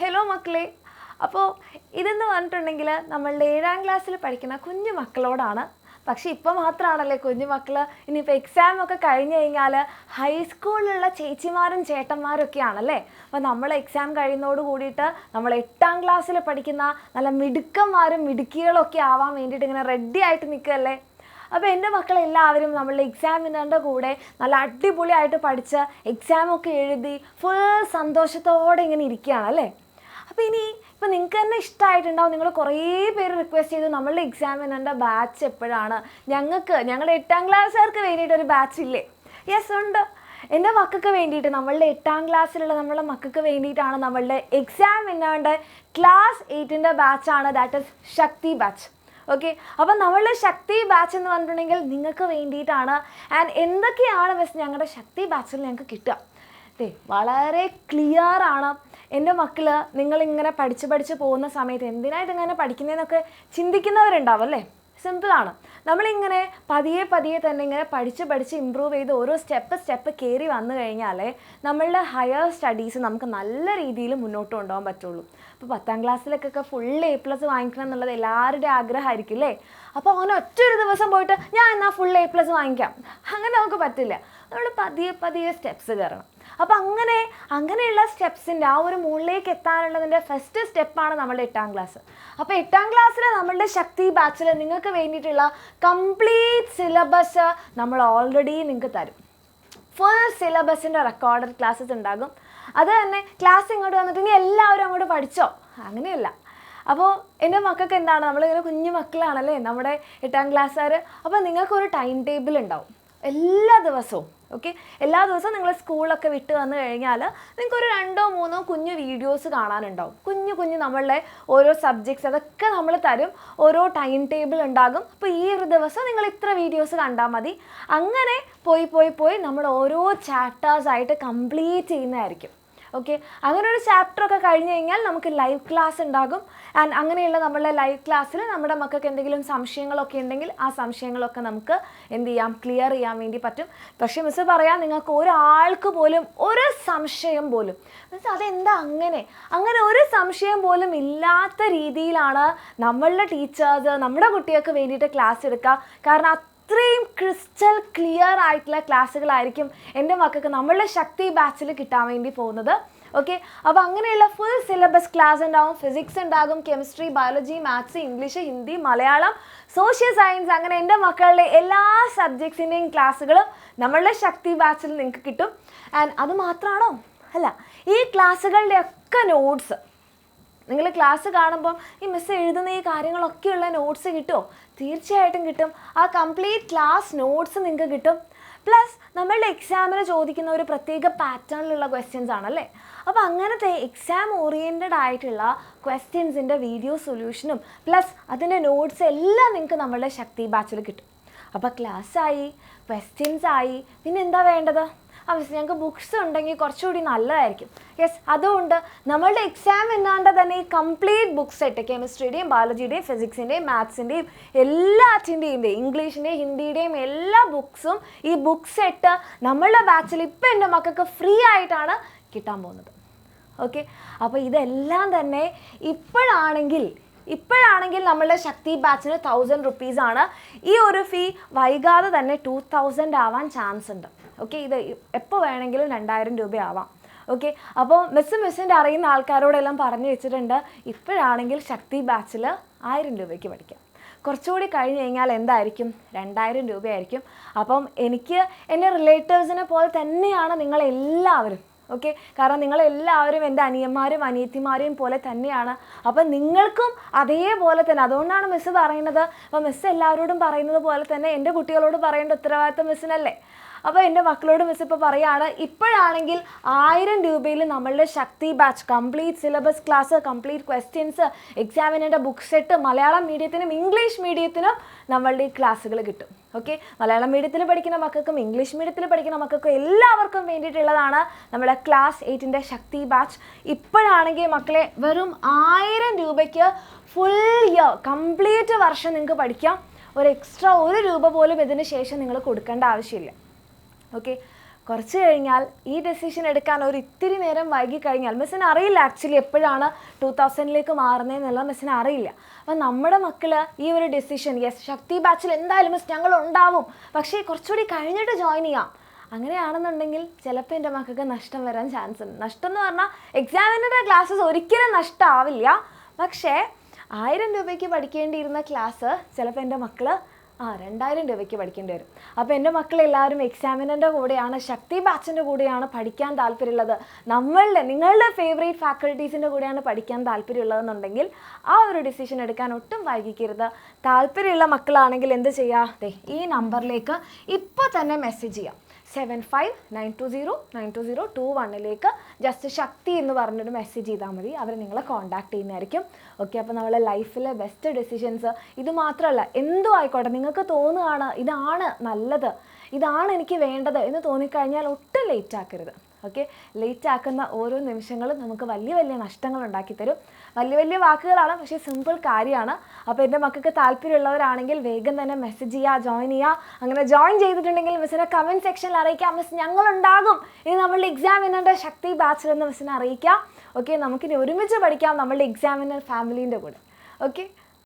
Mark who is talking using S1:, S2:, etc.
S1: Hello മക്കളെ, അപ്പോൾ ഇതെന്ന് പറഞ്ഞിട്ടുണ്ടെങ്കിൽ നമ്മളുടെ 7ാം ക്ലാസ്സിൽ പഠിക്കുന്ന കുഞ്ഞു മക്കളോടാണ്. പക്ഷേ ഇപ്പോൾ മാത്രമാണല്ലേ കുഞ്ഞു മക്കൾ, ഇനിയിപ്പോൾ എക്സാം ഒക്കെ കഴിഞ്ഞ് കഴിഞ്ഞാൽ ഹൈസ്കൂളിലുള്ള ചേച്ചിമാരും ചേട്ടന്മാരൊക്കെ ആണല്ലേ. അപ്പോൾ നമ്മൾ എക്സാം കഴിയുന്നതോട് കൂടിയിട്ട് നമ്മൾ 8ാം ക്ലാസ്സിൽ പഠിക്കുന്ന നല്ല മിടുക്കന്മാരും മിടുക്കികളൊക്കെ ആവാൻ വേണ്ടിയിട്ട് ഇങ്ങനെ റെഡി ആയിട്ട് നിൽക്കുകയല്ലേ. അപ്പോൾ എൻ്റെ മക്കളെല്ലാവരും നമ്മളുടെ എക്സാമിനറിൻ്റെ കൂടെ നല്ല അടിപൊളിയായിട്ട് പഠിച്ച് എക്സാമൊക്കെ എഴുതി ഫുൾ സന്തോഷത്തോടെ ഇങ്ങനെ ഇരിക്കുകയാണ് അല്ലേ. അപ്പോൾ ഇപ്പോൾ നിങ്ങൾക്ക് തന്നെ ഇഷ്ടമായിട്ടുണ്ടാവും. നിങ്ങൾ കുറേ പേര് റിക്വസ്റ്റ് ചെയ്തു നമ്മളുടെ എക്സാമിനറിൻ്റെ ബാച്ച് എപ്പോഴാണ്, ഞങ്ങളുടെ 8ാം ക്ലാസ്സുകാർക്ക് വേണ്ടിയിട്ടൊരു ബാച്ച് ഇല്ലേ? യെസ് ഉണ്ട്. എൻ്റെ മക്കൾക്ക് വേണ്ടിയിട്ട്, നമ്മളുടെ 8ാം ക്ലാസ്സിലുള്ള നമ്മളുടെ മക്കൾക്ക് വേണ്ടിയിട്ടാണ് നമ്മളുടെ എക്സാമിനറിൻ്റെ ക്ലാസ് 8ൻ്റെ ബാച്ചാണ്, that is Shakti batch. Okay, അപ്പം നമ്മളുടെ ശക്തി ബാച്ച് എന്ന് പറഞ്ഞിട്ടുണ്ടെങ്കിൽ നിങ്ങൾക്ക് വേണ്ടിയിട്ടാണ്. ആൻഡ് എന്തൊക്കെയാണ് മിസ് ഞങ്ങളുടെ ശക്തി ബാച്ചിൽ ഞങ്ങൾക്ക് കിട്ടുക? വളരെ ക്ലിയർ ആണ്. എൻ്റെ മക്കൾ നിങ്ങളിങ്ങനെ പഠിച്ച് പോകുന്ന സമയത്ത് എന്തിനാണ് ഇതിങ്ങനെ പഠിക്കുന്നതെന്നൊക്കെ ചിന്തിക്കുന്നവരുണ്ടാവും അല്ലേ. സിമ്പിളാണ്. നമ്മളിങ്ങനെ പതിയെ തന്നെ ഇങ്ങനെ പഠിച്ച് ഇമ്പ്രൂവ് ചെയ്ത് ഓരോ സ്റ്റെപ്പ് കയറി വന്നു കഴിഞ്ഞാൽ നമ്മളുടെ ഹയർ സ്റ്റഡീസ് നമുക്ക് നല്ല രീതിയിൽ മുന്നോട്ട് കൊണ്ടുപോകാൻ പറ്റുള്ളൂ. അപ്പോൾ 10ാം ക്ലാസ്സിലൊക്കെ ഫുൾ A+ വാങ്ങിക്കണം എന്നുള്ളത് എല്ലാവരുടെയും ആഗ്രഹമായിരിക്കും അല്ലേ. അപ്പോൾ അങ്ങനെ ഒറ്റൊരു ദിവസം പോയിട്ട് ഞാൻ എന്നാൽ ഫുൾ A+ വാങ്ങിക്കാം, അങ്ങനെ നമുക്ക് പറ്റില്ല. നമ്മൾ പതിയെ സ്റ്റെപ്സ് കയറണം. അപ്പോൾ അങ്ങനെയുള്ള സ്റ്റെപ്സിൻ്റെ ആ ഒരു മുകളിലേക്ക് എത്താനുള്ളതിൻ്റെ ഫസ്റ്റ് സ്റ്റെപ്പാണ് നമ്മളുടെ 8ാം ക്ലാസ്. അപ്പോൾ 8ാം ക്ലാസ്സിൽ നമ്മളുടെ ശക്തി ബാച്ചിൽ നിങ്ങൾക്ക് വേണ്ടിയിട്ടുള്ള കംപ്ലീറ്റ് സിലബസ് നമ്മൾ ഓൾറെഡി നിങ്ങൾക്ക് തരും. ഫുൾ സിലബസിൻ്റെ റെക്കോർഡഡ് ക്ലാസ്സസ് ഉണ്ടാകും. അത് തന്നെ ക്ലാസ് ഇങ്ങോട്ട് വന്നിട്ട് ഇനി എല്ലാവരും അങ്ങോട്ട് പഠിച്ചോ, അങ്ങനെയല്ല. അപ്പോൾ എൻ്റെ മക്കൾക്ക് എന്താണ്, നമ്മളിങ്ങനെ കുഞ്ഞു മക്കളാണല്ലേ നമ്മുടെ 8ാം ക്ലാസ്സുകാർ. അപ്പോൾ നിങ്ങൾക്കൊരു ടൈം ടേബിൾ ഉണ്ടാവും എല്ലാ ദിവസവും. ഓക്കെ, എല്ലാ ദിവസവും നിങ്ങൾ സ്കൂളൊക്കെ വിട്ട് വന്നു കഴിഞ്ഞാൽ നിങ്ങൾക്കൊരു 2-3 കുഞ്ഞു വീഡിയോസ് കാണാനുണ്ടാവും. കുഞ്ഞു നമ്മളുടെ ഓരോ സബ്ജക്ട്സ് അതൊക്കെ നമ്മൾ തരും. ഓരോ ടൈം ടേബിൾ ഉണ്ടാകും. അപ്പോൾ ഈ ഒരു ദിവസം നിങ്ങൾ ഇത്ര വീഡിയോസ് കണ്ടാൽ മതി. അങ്ങനെ പോയി നമ്മൾ ഓരോ ചാപ്റ്റേഴ്സായിട്ട് കംപ്ലീറ്റ് ചെയ്യുന്നതായിരിക്കും. ഓക്കെ, അങ്ങനെ ഒരു ചാപ്റ്ററൊക്കെ കഴിഞ്ഞ് കഴിഞ്ഞാൽ നമുക്ക് ലൈവ് ക്ലാസ് ഉണ്ടാകും. ആൻഡ് അങ്ങനെയുള്ള നമ്മളുടെ ലൈവ് ക്ലാസ്സിൽ നമ്മുടെ മക്കൾക്ക് എന്തെങ്കിലും സംശയങ്ങളൊക്കെ ഉണ്ടെങ്കിൽ ആ സംശയങ്ങളൊക്കെ നമുക്ക് എന്ത് ചെയ്യാം, ക്ലിയർ ചെയ്യാൻ വേണ്ടി പറ്റും. പക്ഷേ മിസ്സ് പറയാം, നിങ്ങൾക്ക് ഒരാൾക്ക് പോലും ഒരു സംശയം പോലും, മീൻസ് അതെന്താ അങ്ങനെ ഒരു സംശയം പോലും ഇല്ലാത്ത രീതിയിലാണ് നമ്മളുടെ ടീച്ചേഴ്സ് നമ്മുടെ കുട്ടികൾക്ക് വേണ്ടിയിട്ട് ക്ലാസ് എടുക്കുക. കാരണം അത്രയും ക്രിസ്റ്റൽ ക്ലിയർ ആയിട്ടുള്ള ക്ലാസ്സുകളായിരിക്കും എൻ്റെ മക്കൾക്ക് നമ്മളുടെ ശക്തി ബാച്ചിൽ കിട്ടാൻ വേണ്ടി പോകുന്നത്. ഓക്കെ, അപ്പോൾ അങ്ങനെയുള്ള ഫുൾ സിലബസ് ക്ലാസ് ഉണ്ടാകും. ഫിസിക്സ് ഉണ്ടാകും, chemistry, biology, maths, English, Hindi, Malayalam, social science, അങ്ങനെ എൻ്റെ മക്കളുടെ എല്ലാ സബ്ജക്ട്സിൻ്റെയും ക്ലാസ്സുകളും നമ്മളുടെ ശക്തി ബാച്ചിൽ നിങ്ങൾക്ക് കിട്ടും. ആൻഡ് അത് മാത്രമാണോ? അല്ല, ഈ ക്ലാസ്സുകളുടെ ഒക്കെ നോട്ട്സ് നിങ്ങൾ ക്ലാസ് കാണുമ്പം ഈ മിസ് എഴുതുന്ന ഈ കാര്യങ്ങളൊക്കെയുള്ള നോട്ട്സ് കിട്ടുമോ? തീർച്ചയായിട്ടും കിട്ടും. ആ കംപ്ലീറ്റ് ക്ലാസ് നോട്ട്സ് നിങ്ങൾക്ക് കിട്ടും. പ്ലസ് നമ്മളുടെ എക്സാമിന് ചോദിക്കുന്ന ഒരു പ്രത്യേക പാറ്റേണിലുള്ള ക്വസ്റ്റ്യൻസ് ആണല്ലേ. അപ്പോൾ അങ്ങനത്തെ എക്സാം ഓറിയൻറ്റഡ് ആയിട്ടുള്ള ക്വസ്റ്റ്യൻസിൻ്റെ വീഡിയോ സൊല്യൂഷനും പ്ലസ് അതിൻ്റെ നോട്ട്സ് എല്ലാം നിങ്ങൾക്ക് നമ്മളുടെ ശക്തി ബാച്ചിൽ കിട്ടും. അപ്പോൾ ക്ലാസ്സായി, ക്വസ്റ്റ്യൻസായി, പിന്നെ എന്താ വേണ്ടത്? മിസ് ഞങ്ങൾക്ക് ബുക്സ് ഉണ്ടെങ്കിൽ കുറച്ചുകൂടി നല്ലതായിരിക്കും. യെസ്, അതുകൊണ്ട് നമ്മളുടെ എക്സാം എന്നാണ്ട് തന്നെ ഈ കംപ്ലീറ്റ് ബുക്ക് സെറ്റ്, കെമിസ്ട്രിയുടെയും ബയോളജിയുടെയും ഫിസിക്സിൻ്റെയും മാത്സിൻ്റെയും എല്ലാറ്റിൻ്റെയും, ഇംഗ്ലീഷിൻ്റെയും ഹിന്ദിയുടെയും എല്ലാ ബുക്സും ഈ ബുക്ക് സെറ്റ് നമ്മളുടെ ബാച്ചിൽ ഇപ്പോൾ എൻ്റെ മക്കൾക്ക് ഫ്രീ ആയിട്ടാണ് കിട്ടാൻ പോകുന്നത്. ഓക്കെ, അപ്പോൾ ഇതെല്ലാം തന്നെ ഇപ്പോഴാണെങ്കിൽ നമ്മളുടെ ശക്തി ബാച്ചിന് 1000 rupees ആണ്. ഈ ഒരു ഫീ വൈകാതെ തന്നെ 2000 ആവാൻ ചാൻസ് ഉണ്ട്. ഓക്കെ, ഇത് എപ്പോൾ വേണമെങ്കിലും 2000 രൂപ ആവാം. ഓക്കെ, അപ്പോൾ മിസ്സിൻ്റെ അറിയുന്ന ആൾക്കാരോടെല്ലാം പറഞ്ഞു വെച്ചിട്ടുണ്ട്, ഇപ്പോഴാണെങ്കിൽ ശക്തി ബാച്ചിൽ 1000 രൂപയ്ക്ക് പഠിക്കാം. കുറച്ചുകൂടി കഴിഞ്ഞ് കഴിഞ്ഞാൽ എന്തായിരിക്കും? 2000 രൂപയായിരിക്കും. അപ്പം എനിക്ക് എൻ്റെ റിലേറ്റീവ്സിനെ പോലെ തന്നെയാണ് നിങ്ങളെല്ലാവരും. ഓക്കെ, കാരണം നിങ്ങളെല്ലാവരും എൻ്റെ അനിയന്മാരും അനിയത്തിമാരെയും പോലെ തന്നെയാണ്. അപ്പം നിങ്ങൾക്കും അതേപോലെ തന്നെ, അതുകൊണ്ടാണ് മിസ്സ് പറയുന്നത്. അപ്പോൾ മിസ്സ് എല്ലാവരോടും പറയുന്നത് പോലെ തന്നെ എൻ്റെ കുട്ടികളോട് പറയേണ്ട ഉത്തരവാദിത്തം മിസ്സിനല്ലേ. അപ്പോൾ എൻ്റെ മക്കളോട് മിസ് ഇപ്പോൾ പറയുകയാണ്, ഇപ്പോഴാണെങ്കിൽ 1000 രൂപയിൽ നമ്മളുടെ Shakti batch complete syllabus class, complete questions, എക്സാമിനറിൻ്റെ ബുക്ക് സെറ്റ്, മലയാളം മീഡിയത്തിനും ഇംഗ്ലീഷ് മീഡിയത്തിനും നമ്മളുടെ ഈ ക്ലാസ്സുകൾ കിട്ടും. ഓക്കെ, മലയാളം മീഡിയത്തിൽ പഠിക്കുന്ന മക്കൾക്കും ഇംഗ്ലീഷ് മീഡിയത്തിൽ പഠിക്കുന്ന മക്കൾക്കും എല്ലാവർക്കും വേണ്ടിയിട്ടുള്ളതാണ് നമ്മുടെ ക്ലാസ് 8ൻ്റെ ശക്തി ബാച്ച്. ഇപ്പോഴാണെങ്കിൽ മക്കളെ വെറും 1000 രൂപയ്ക്ക് ഫുൾ ഇയർ കംപ്ലീറ്റ് വർഷം നിങ്ങൾക്ക് പഠിക്കാം. ഒരു എക്സ്ട്രാ 1 രൂപ പോലും ഇതിന് ശേഷം നിങ്ങൾ കൊടുക്കേണ്ട ആവശ്യമില്ല. ഓക്കെ, കുറച്ച് കഴിഞ്ഞാൽ ഈ ഡെസിഷൻ എടുക്കാൻ ഒരു ഇത്തിരി നേരം വൈകി കഴിഞ്ഞാൽ മിസ്സിന് അറിയില്ല ആക്ച്വലി എപ്പോഴാണ് 2000ലേക്ക് മാറുന്നതെന്നുള്ള മിസ്സിന് അറിയില്ല. അപ്പം നമ്മുടെ മക്കൾ ഈ ഒരു ഡെസിഷൻ ശക്തി ബാച്ചിൽ എന്തായാലും മിസ് ഞങ്ങൾ ഉണ്ടാവും, പക്ഷേ കുറച്ചുകൂടി കഴിഞ്ഞിട്ട് ജോയിൻ ചെയ്യാം, അങ്ങനെയാണെന്നുണ്ടെങ്കിൽ ചിലപ്പോൾ എൻ്റെ മക്കൾക്ക് നഷ്ടം വരാൻ ചാൻസ് ഉണ്ട്. നഷ്ടം എന്ന് പറഞ്ഞാൽ എക്സാമിനറുടെ ക്ലാസ്സസ് ഒരിക്കലും നഷ്ടമാവില്ല, പക്ഷേ 1000 രൂപയ്ക്ക് പഠിക്കേണ്ടിയിരുന്ന ക്ലാസ് ചിലപ്പോൾ എൻ്റെ മക്കൾ 2000 രൂപയ്ക്ക് പഠിക്കേണ്ടി വരും. അപ്പോൾ എൻ്റെ മക്കളെല്ലാവരും എക്സാമിനറിൻ്റെ കൂടെയാണ്, ശക്തി ബാച്ചിൻ്റെ കൂടെയാണ് പഠിക്കാൻ താല്പര്യമുള്ളത്, നിങ്ങളുടെ ഫേവറേറ്റ് ഫാക്കൽറ്റീസിൻ്റെ കൂടെയാണ് പഠിക്കാൻ താല്പര്യമുള്ളതെന്നുണ്ടെങ്കിൽ ആ ഒരു ഡിസിഷൻ എടുക്കാൻ ഒട്ടും വൈകിക്കരുത്. താല്പര്യമുള്ള മക്കളാണെങ്കിൽ എന്ത് ചെയ്യുക, ഈ നമ്പറിലേക്ക് ഇപ്പോൾ തന്നെ മെസ്സേജ് ചെയ്യാം. 7592092021 ജസ്റ്റ് ശക്തി എന്ന് പറഞ്ഞൊരു മെസ്സേജ് ചെയ്താൽ മതി, അവർ നിങ്ങളെ കോൺടാക്ട് ചെയ്യുന്നതായിരിക്കും. ഓക്കെ, അപ്പോൾ നമ്മളെ ലൈഫിലെ ബെസ്റ്റ് ഡെസിഷൻസ് ഇത് മാത്രമല്ല, എന്തും ആയിക്കോട്ടെ, നിങ്ങൾക്ക് തോന്നുകയാണ് ഇതാണ് നല്ലത്, ഇതാണ് എനിക്ക് വേണ്ടത് എന്ന് തോന്നിക്കഴിഞ്ഞാൽ ഒട്ടും ലേറ്റ് ആക്കരുത്. ഓക്കെ, ലേറ്റ് ആക്കുന്ന ഓരോ നിമിഷങ്ങളും നമുക്ക് വലിയ വലിയ നഷ്ടങ്ങൾ ഉണ്ടാക്കി തരും. വലിയ വലിയ വാക്കുകളാണ്, പക്ഷേ സിമ്പിൾ കാര്യമാണ്. അപ്പോൾ എൻ്റെ മക്കൾക്ക് താല്പര്യമുള്ളവരാണെങ്കിൽ വേഗം തന്നെ മെസ്സേജ് ചെയ്യുക, ജോയിൻ ചെയ്യുക. അങ്ങനെ ജോയിൻ ചെയ്തിട്ടുണ്ടെങ്കിൽ മിസ്സിനെ കമൻറ്റ് സെക്ഷനിൽ അറിയിക്കാം, മിസ് ഞങ്ങളുണ്ടാകും ഇനി നമ്മളുടെ എക്സാമിനറുടെ ശക്തി ബാച്ചിലെന്ന് മിസ്സിനെ അറിയിക്കാം. ഓക്കെ, നമുക്കിനി ഒരുമിച്ച് പഠിക്കാം നമ്മളുടെ എക്സാമിനർ ഫാമിലീൻ്റെ കൂടെ. ഓക്കെ.